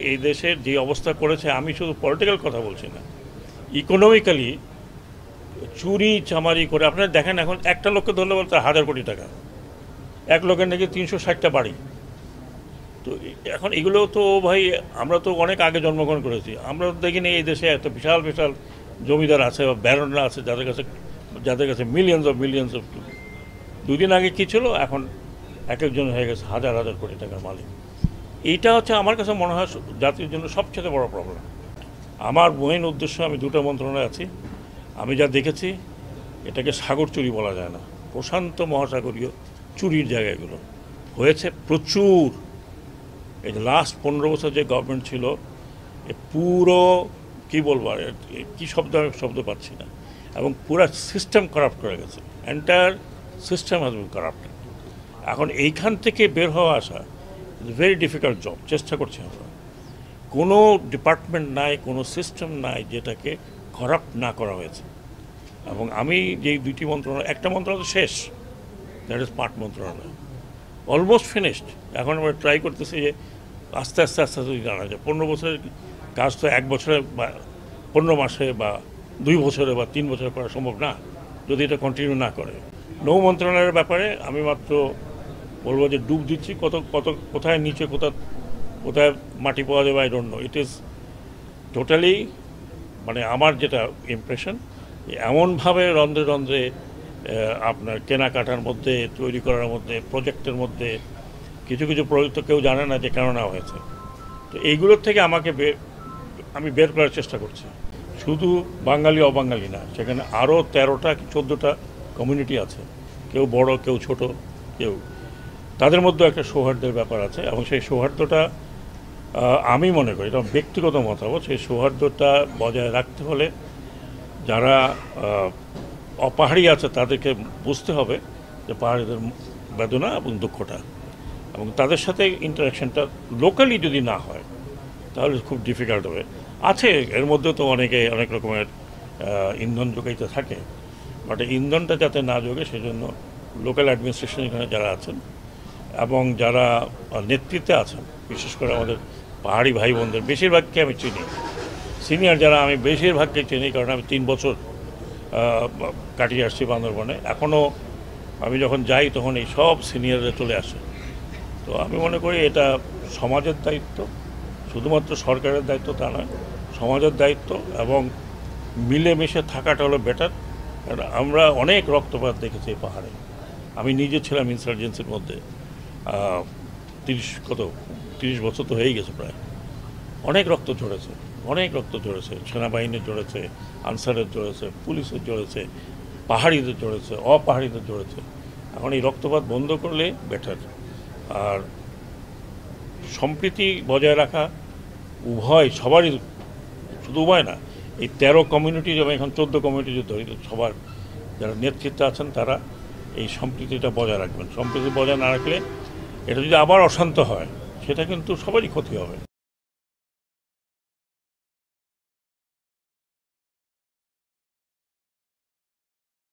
এই দেশের যে অবস্থা করেছে, আমি শুধু পলিটিক্যাল কথা বলছি না, ইকোনমিক্যালি চুরি চামারি করে আপনারা দেখেন, এখন একটা লোককে ধরলে বলতে 1,000 কোটি টাকা, এক লোকের নাকি 360টা বাড়ি। তো এখন এগুলো তো ভাই, আমরা তো অনেক আগে জন্মগ্রহণ করেছি, আমরা তো দেখিনি এই দেশে এত বিশাল বিশাল জমিদার আছে বা ব্যারনরা আছে যাদের কাছে মিলিয়ন্স অফ দুদিন আগে কী ছিল, এখন এক একজন হয়ে গেছে হাজার হাজার কোটি টাকার মালিক। এইটা হচ্ছে আমার কাছে মনে হয় জাতির জন্য সবচেয়ে বড় প্রবলেম। আমার মেইন উদ্দেশ্য, আমি দুটো মন্ত্রণালয়ে আছি, আমি যা দেখেছি এটাকে সাগর চুরি বলা যায় না, প্রশান্ত মহাসাগরীয় চুরির জায়গাগুলো হয়েছে প্রচুর। এই যে লাস্ট 15 বছর যে গভর্নমেন্ট ছিল, এ পুরো কী বলবো, কী শব্দ পাচ্ছি না, এবং পুরো সিস্টেম করাপ্ট করে গেছে, entire system has been corrupted. এখন এইখান থেকে বের হওয়া আসা ভেরি ডিফিকাল্ট জব। চেষ্টা করছি আমরা, কোনো ডিপার্টমেন্ট নাই, কোনো সিস্টেম নাই যেটাকে করাপ্ট না করা হয়েছে। এবং আমি যেই দুইটি মন্ত্রণালয়, একটা মন্ত্রণালয় শেষ, দ্যাট ইজ পাট মন্ত্রণালয়, অলমোস্ট ফিনিশড। এখন আমরা ট্রাই করতেছি যে আস্তে আস্তে যদি জানা যায় 15 বছরের কাজ তো 1 বছরে বা 15 মাসে বা 2 বছরে বা 3 বছরে করা সম্ভব না যদি এটা কন্টিনিউ না করে। নৌ মন্ত্রণালয়ের ব্যাপারে আমি মাত্র বলবো যে ডুব দিচ্ছি, কোথায় নিচে কোথায় মাটি পাওয়া যাবে, I don't know. It is totally, মানে আমার যেটা ইমপ্রেশন, এমনভাবে রন্ধ্রে রন্ধ্রে আপনার কেনাকাটার মধ্যে, তৈরি করার মধ্যে, প্রজেক্টের মধ্যে কিছু কিছু প্রজেক্ট তো কেউ জানে না যে কেন নেওয়া হয়েছে। তো এইগুলোর থেকে আমি বের করার চেষ্টা করছি। শুধু বাঙালি অবাঙালি না, সেখানে আরও 13টা 14টা কমিউনিটি আছে, কেউ বড় কেউ ছোট, কেউ, তাদের মধ্যে একটা সৌহার্দ্যের ব্যাপার আছে। এবং সেই সৌহার্দ্যটা আমি মনে করি, এটা ব্যক্তিগত মতামত, সেই সৌহার্দ্যটা বজায় রাখতে হলে যারা অপাহাড়ি আছে তাদেরকে বুঝতে হবে যে পাহাড়িদের বেদনা এবং দুঃখটা, এবং তাদের সাথে ইন্টারাকশনটা লোকালি যদি না হয় তাহলে খুব ডিফিকাল্ট হবে। আছে এর মধ্যে তো অনেক রকমের ইন্ধন যোগাইতে থাকে, বাট ইন্ধনটা যাতে না যোগে সেজন্য লোকাল অ্যাডমিনিস্ট্রেশন এখানে যারা আছেন এবং যারা নেতৃত্বে আছেন, বিশেষ করে আমাদের পাহাড়ি ভাই বোনদের বেশিরভাগকে আমি চিনি, সিনিয়র যারা, আমি বেশিরভাগকে চিনি, কারণ আমি 3 বছর কাটিয়ে আসছি বান্দরবনে। এখনও আমি যখন যাই তখন এই সব সিনিয়ররা চলে আসে। তো আমি মনে করি এটা সমাজের দায়িত্ব, শুধুমাত্র সরকারের দায়িত্ব তা নয়, সমাজের দায়িত্ব, এবং মিলেমিশে থাকাটা হলো বেটার। কারণ আমরা অনেক রক্তপাত দেখেছি এই পাহাড়ে। আমি নিজে ছিলাম ইনসার্জেন্সির মধ্যে, 30 বছর তো হয়েই গেছে প্রায়। অনেক রক্ত ঝরেছে, সেনাবাহিনীর ঝরেছে, আনসারের ঝরেছে, পুলিশের ঝরেছে, পাহাড়িদের ঝরেছে, অপাহাড়িদের ঝরেছে। এখন এই রক্তপাত বন্ধ করলে বেটার। আর সম্প্রীতি বজায় রাখা সবারই, শুধু উভয় না, এই 13 কমিউনিটি এবং এখন 14 কমিউনিটি যদি ধরি, সবার যারা নেতৃত্বে আছেন তারা এই সম্প্রীতিটা বজায় রাখবেন। সম্প্রীতি বজায় না রাখলে এটা যদি আবার অশান্ত হয়, সেটা কিন্তু সবারই ক্ষতি হবে।